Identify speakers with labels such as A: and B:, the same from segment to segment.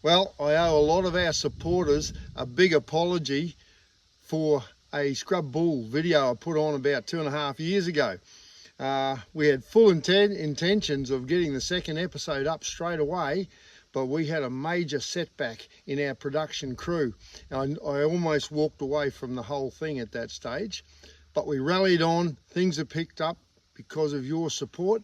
A: Well, I owe a lot of our supporters a big apology for a scrub bull video I put on about 2.5 years ago. We had full intentions of getting the second episode up straight away, but we had a major setback in our production crew. I almost walked away from the whole thing at that stage, but we rallied on. Things have picked up because of your support,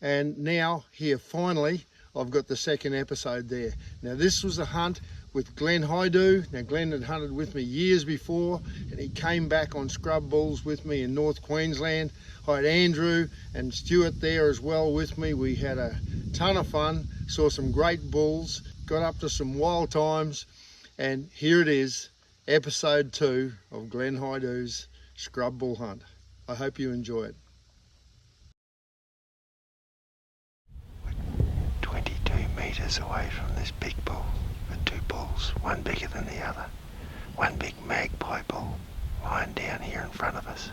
A: and now here finally I've got the second episode there. Now this was a hunt with Glen. Now Glen had hunted with me years before, and he came back on scrub bulls with me in North Queensland. I had Andrew and Stuart there as well with me. We had a ton of fun, saw some great bulls, got up to some wild times, and here it is, episode 2 of Glen scrub bull hunt. I hope you enjoy it.
B: 22 metres away from this big bull, with 2 bulls, one bigger than the other. One big magpie bull lying down here in front of us.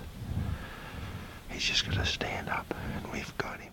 B: He's just got to stand up and we've got him.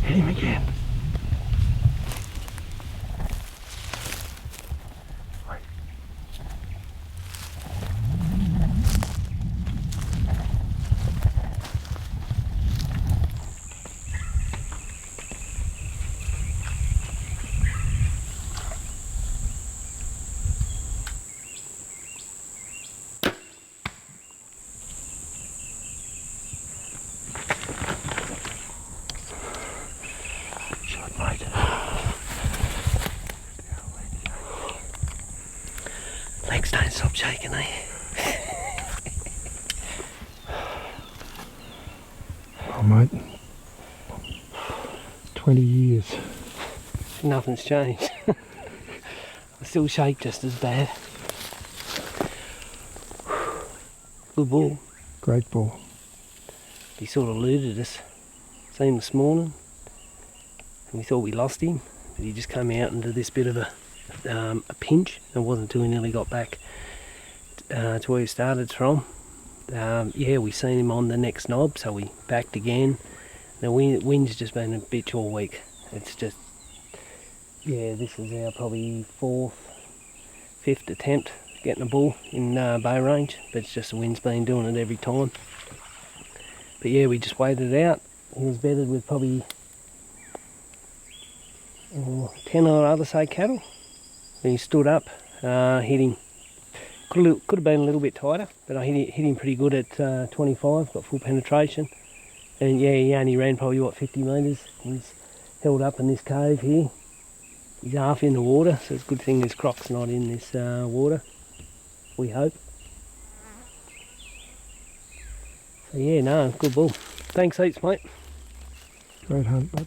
B: Hit him again. Right. Legs don't stop shaking, eh?
A: Oh mate, 20 years.
C: Nothing's changed. I still shake just as bad. Good bull.
A: Great bull.
C: He sort of eluded us. Seen him this morning. And we thought we lost him, but he just came out into this bit of a pinch. It wasn't until he nearly got back to where he started from. Yeah, we seen him on the next knob, so we backed again. The wind's just been a bitch all week. It's just, yeah, this is our probably 5th attempt getting a bull in bow range, but it's just the wind's been doing it every time. But yeah, we just waited it out. He was bedded with probably 10 or other say cattle. And he stood up, hit him. Could have been a little bit tighter, but I hit him pretty good at 25, got full penetration. And yeah, he only ran probably, what, 50 metres. He's held up in this cave here. He's half in the water, so it's a good thing his croc's not in this water, we hope. So yeah, no, good bull. Thanks heaps, mate.
A: Great hunt, bud.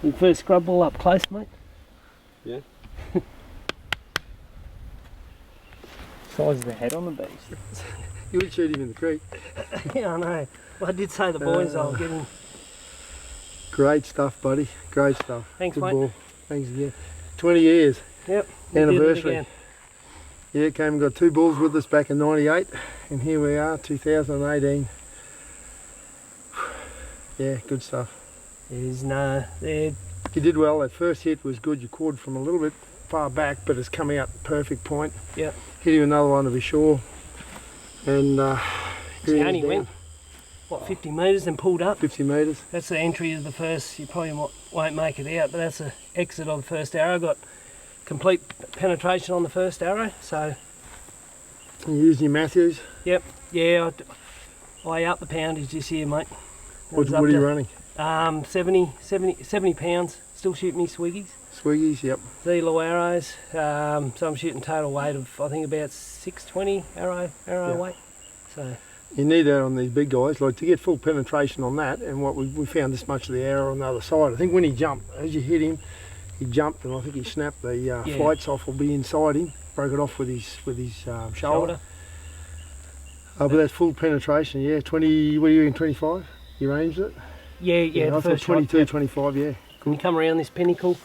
C: Your first scrub bull up close, mate?
D: Yeah.
C: Size of the head on the beast.
A: You would shoot him in the creek.
C: Yeah, I know. Well, I did say the boys I'll get him.
A: Great stuff, buddy. Great stuff.
C: Thanks,
A: Good
C: mate.
A: Ball. Thanks again. 20 years.
C: Yep.
A: Anniversary. Yeah, came and got 2 bulls with us back in '98, and here we are, 2018. Yeah, good stuff.
C: There's no,
A: You did well. That first hit was good. You caught from a little bit far back, but it's come out perfect point.
C: Yep.
A: Hit him another one to be sure. And
C: he only went, what, 50 metres and pulled up?
A: 50 metres.
C: That's the entry of the first. You probably won't make it out, but that's the exit of the first arrow. I got complete penetration on the first arrow. So
A: You using your Matthews?
C: yep, yeah, I up the poundage this year, mate.
A: What are you running?
C: 70 pounds. Still shooting me swiggies.
A: Swiggies, yep.
C: Zelo arrows. So I'm shooting total weight of I think about 620 arrow weight. So
A: You need that on these big guys, like to get full penetration on that. And what we found this much of the arrow on the other side. I think when he jumped, as you hit him, he jumped and I think he snapped the flights off or be inside him, broke it off with his shoulder. But that's full penetration, yeah. 20, what are you in, 25? You ranged it?
C: Yeah,
A: I
C: the
A: thought
C: first
A: 22,
C: shot,
A: 25, yeah.
C: When you come around this pinnacle,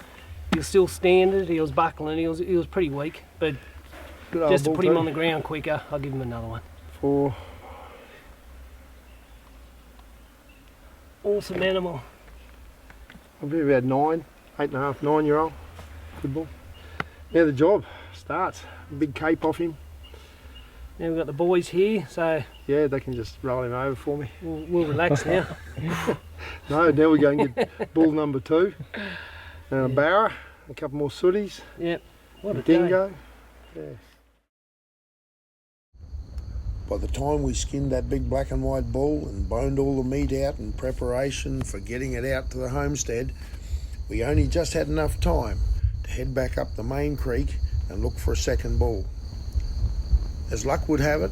C: he was still standing, he was buckling, he was pretty weak, but
A: Good
C: just to
A: old
C: put
A: bull
C: him
A: too.
C: on the ground quicker, I'll give him another one.
A: For
C: Awesome animal.
A: I'll be about 9, 8.5, 9-year-old. Good bull. Now the job starts. Big cape off him.
C: Now we've got the boys here, so
A: Yeah, they can just roll him over for me.
C: we'll relax now.
A: No, now we go and get bull number 2. And a barra, a couple more sooties,
C: Yep. What
A: a
C: a day.
A: dingo. Yeah.
B: By the time we skinned that big black and white bull and boned all the meat out in preparation for getting it out to the homestead, we only just had enough time to head back up the main creek and look for a second bull. As luck would have it,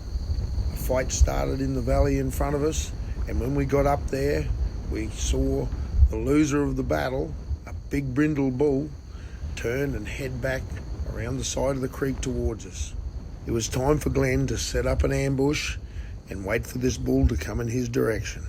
B: a fight started in the valley in front of us, and when we got up there, we saw the loser of the battle, a big brindle bull, turn and head back around the side of the creek towards us. It was time for Glen to set up an ambush and wait for this bull to come in his direction.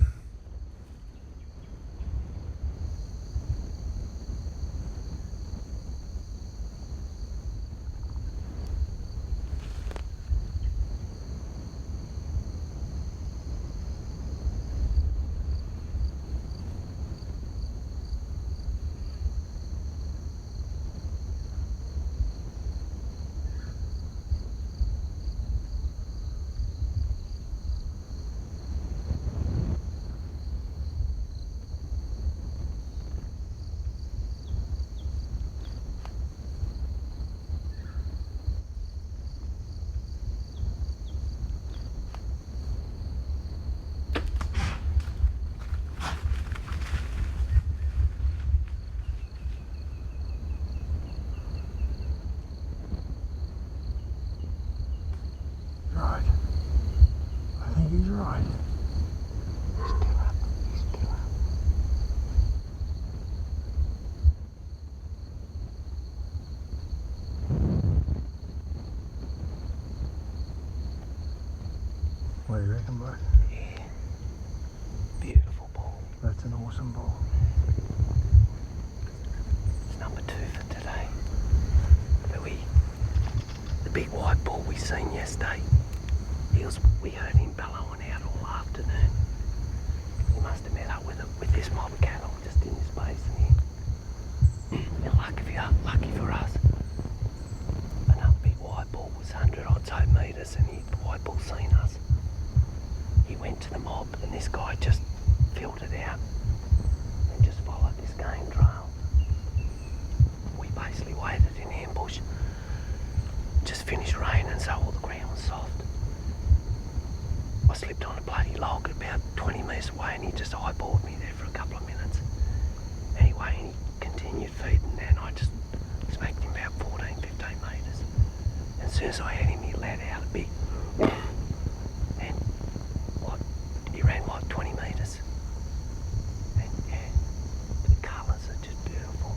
B: Right. I think he's right. He's still up. He's still up. What do you reckon, bud?
C: Yeah. Beautiful bull.
A: That's an awesome bull.
C: It's number 2 for today. The big white bull we seen yesterday, we heard him bellowing out all afternoon. He must have met up with this mob of cattle just in this basin here. And lucky for us, another big white bull was 100 odd so metres, and the white bull seen us. He went to the mob, and this guy just filled it out and just followed this game trail. We basically waited in ambush. Just finished raining, so all the ground was soft. I slipped on a bloody log about 20 metres away, and he just eyeballed me there for a couple of minutes. Anyway, and he continued feeding, and I just smacked him about 14, 15 metres. And as soon as I had him, he let out a big and he ran like 20 metres. And yeah, the colours are just beautiful.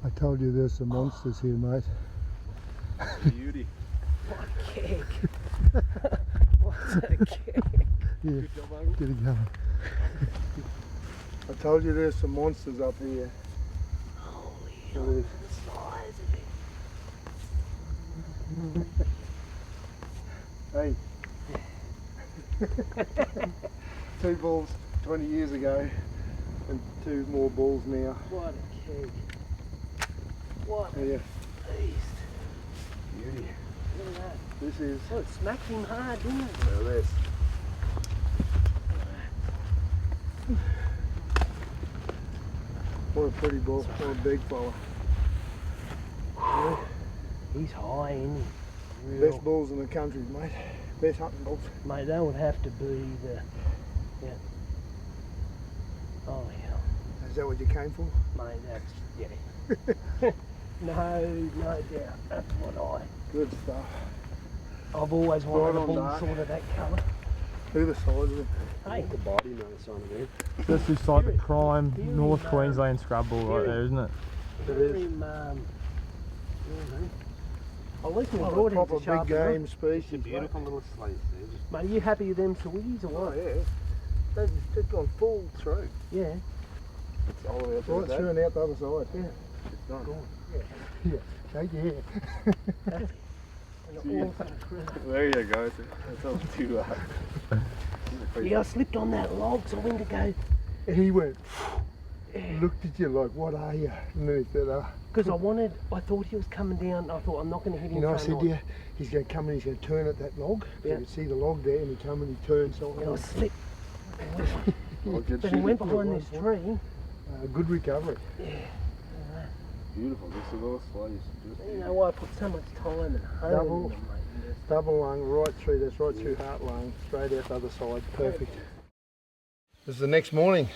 A: I told you there's some monsters here, mate.
D: Beauty.
C: What a keg. What's a keg?
A: Yeah,
D: Good job, Uncle.
A: get it going. I told you there's some monsters up here.
C: Holy
A: There
C: hell,
A: is.
C: the size of it.
A: Hey. 2 bulls 20 years ago and 2 more bulls now.
C: What a keg. What a
A: Yeah.
C: beast.
A: Beauty.
C: Look at that.
A: This is.
C: Oh, it smacked him hard, didn't it?
A: Look at this. What a pretty bull. What a big fella.
C: He's high, isn't he?
A: Best bulls in the country, mate. Best hunting bulls.
C: Mate, that would have to be the... Yeah. Oh, yeah.
A: Is that what you came for?
C: Mate, that's... Yeah. No doubt. That's what
A: Good stuff.
C: I've always wanted
A: Right
C: a
A: on
C: bull
A: dark.
C: sort of that colour.
A: Look at the size of it.
C: Hey,
D: The body notice on it.
E: This is like the
C: Very-
E: prime
C: very,
E: North Queensland scrub bull right
C: very-
E: there, isn't it?
A: It is.
C: At least we
A: What a
C: brought him
A: proper
C: to
A: big
C: sharpen up.
A: game species.
D: It's a beautiful little slice.
C: Mate, are you happy with them Sawies or
A: Oh
C: what?
A: yeah. They've just gone full through.
C: Yeah.
D: It's all the way up
A: Right
D: there.
A: through and out the other side. Yeah.
D: It's done.
A: Yeah. Shake your hair.
D: There you go. That's all too
C: Yeah, I slipped on that log, so I went to go,
A: And he went, looked at you like, what are you? And then he said,
C: because I thought he was coming down, I thought I'm not going to hit him.
A: you know, I
C: front
A: said
C: on.
A: to you, he's going to come and he's going to turn at that log. So
C: Yeah.
A: you could see the log there and he come and he turned. So
C: And I slipped.
D: good.
C: But he went behind this tree.
A: good recovery.
D: Beautiful. This is all slice.
C: You know why I put so much time and home
A: Double.
C: into them, mate.
A: Double lung right through, that's right through heart lung, straight out the other side, perfect. This is the next morning,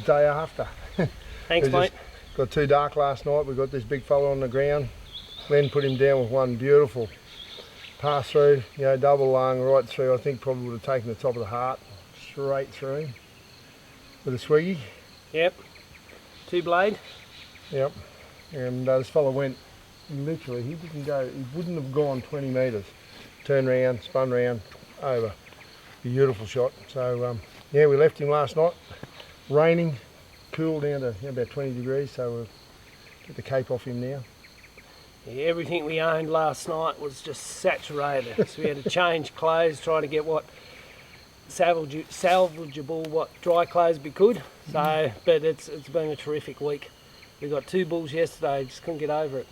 A: day after.
C: Thanks,
A: We
C: mate.
A: just got too dark last night, we got this big fella on the ground. Glen put him down with one beautiful pass through, you know, double lung right through. I think probably would have taken the top of the heart straight through him with a swiggy.
C: Yep. 2 blade.
A: Yep. And this fella went literally, he wouldn't have gone 20 metres. Turned round, spun round, over. Beautiful shot. So yeah, we left him last night. Raining, cool down to about 20 degrees, so we'll get the cape off him now.
C: Yeah, everything we owned last night was just saturated. So we had to change clothes, try to get what salvageable, what dry clothes we could. So, but it's been a terrific week. We got 2 bulls yesterday, just couldn't get over it.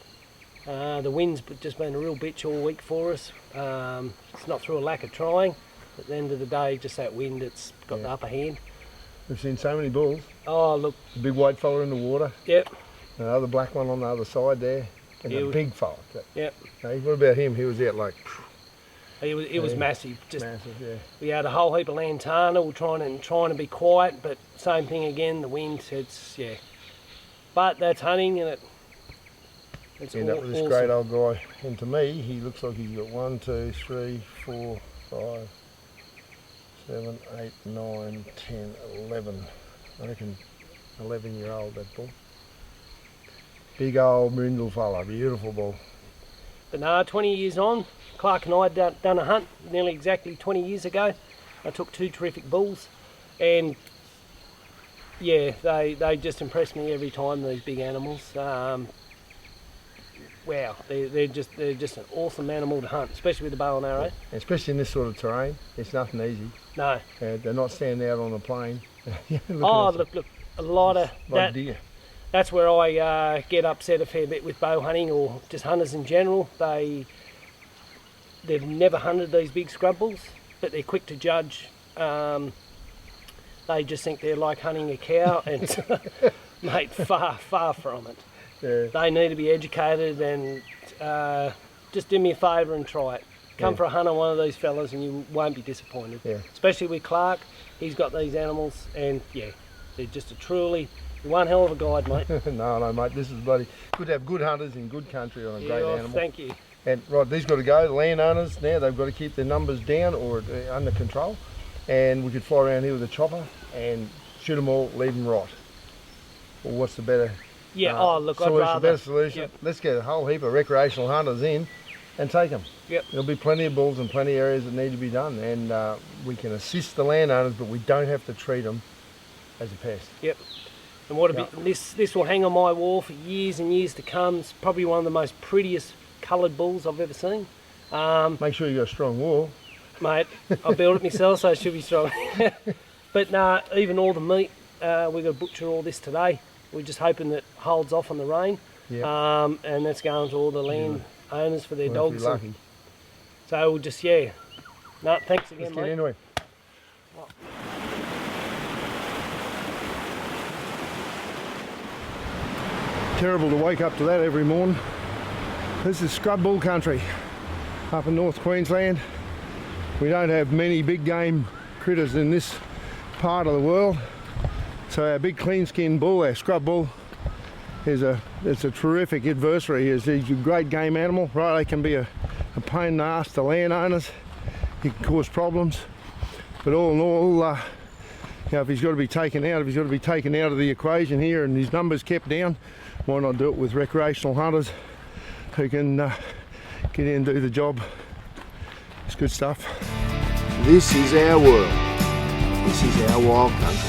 C: The wind's just been a real bitch all week for us. It's not through a lack of trying. At the end of the day, just that wind, it's got the upper hand.
A: We've seen so many bulls.
C: Oh, look,
A: The big white fella in the water,
C: yep,
A: another black one on the other side there, and
C: Yeah,
A: a big fella.
C: yep.
A: What about him? He was out like
C: It was
A: Yeah.
C: massive. Just
A: massive, yeah.
C: we had a whole heap of lantana. We're trying to be quiet, but same thing again. The wind, it's yeah. But that's hunting, and it's
A: End up with this
C: awesome.
A: great old guy. And to me, he looks like he's got 1, 2, 3, 4, 5, 7, 8, 9, 10, 11. I reckon 11-year-old, that bull. Big old brindle fella, beautiful bull.
C: But no, 20 years on, Clark and I had done a hunt nearly exactly 20 years ago. I took 2 terrific bulls, and yeah, they just impress me every time, these big animals. Wow, they're just an awesome animal to hunt, especially with the bow and arrow.
A: Especially in this sort of terrain, it's nothing easy.
C: No.
A: They're not standing out on the plain.
C: Look, a lot of
A: like
C: that.
A: deer.
C: That's where I get upset a fair bit with bow hunting, or just hunters in general. They've never hunted these big scrub bulls, but they're quick to judge. They just think they're like hunting a cow, and mate, far from it.
A: Yeah.
C: They need to be educated, and just do me a favour and try it. Come
A: Yeah.
C: for a hunt on one of these fellas and you won't be disappointed.
A: Yeah.
C: Especially with Clark, he's got these animals, and yeah, they're just one hell of a guide, mate.
A: No, mate, this is bloody good to have good hunters in good country on a great
C: Yeah,
A: animal.
C: thank you.
A: And right, these got to go. The landowners now, they've got to keep their numbers down or under control. And we could fly around here with a chopper and shoot them all, leave them right. Or what's the better?
C: Yeah, I'd
A: solution,
C: rather.
A: better solution.
C: Yep.
A: Let's get a whole heap of recreational hunters in and take them.
C: Yep.
A: There'll be plenty of bulls and plenty of areas that need to be done, and we can assist the landowners, but we don't have to treat them as a pest.
C: Yep. And what a bit, this will hang on my wall for years and years to come. It's probably one of the most prettiest coloured bulls I've ever seen.
A: Make sure you got a strong wall.
C: Mate, I built it myself, so it should be strong. But nah, even all the meat, we're going to butcher all this today. We're just hoping that it holds off on the rain.
A: Yeah.
C: And that's going to all the land owners for their
A: We'll
C: dogs.
A: be lucky.
C: So we'll just, yeah. No, thanks again,
A: Let's get
C: mate.
A: into it. Terrible to wake up to that every morning. This is scrub bull country up in North Queensland. We don't have many big game critters in this part of the world. So our big cleanskin bull, our scrub bull, it's a terrific adversary. He's a great game animal. Right, they can be a pain in the ass to landowners. He can cause problems. But all in all, you know, if he's got to be taken out, of the equation here and his numbers kept down, why not do it with recreational hunters who can get in and do the job? It's good stuff. This is our world. This is our wild country.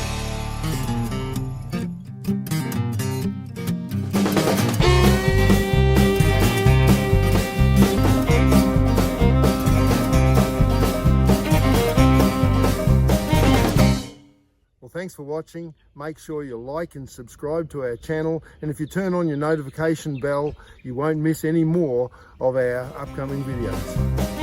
A: Thanks for watching. Make sure you like and subscribe to our channel, and if you turn on your notification bell, you won't miss any more of our upcoming videos.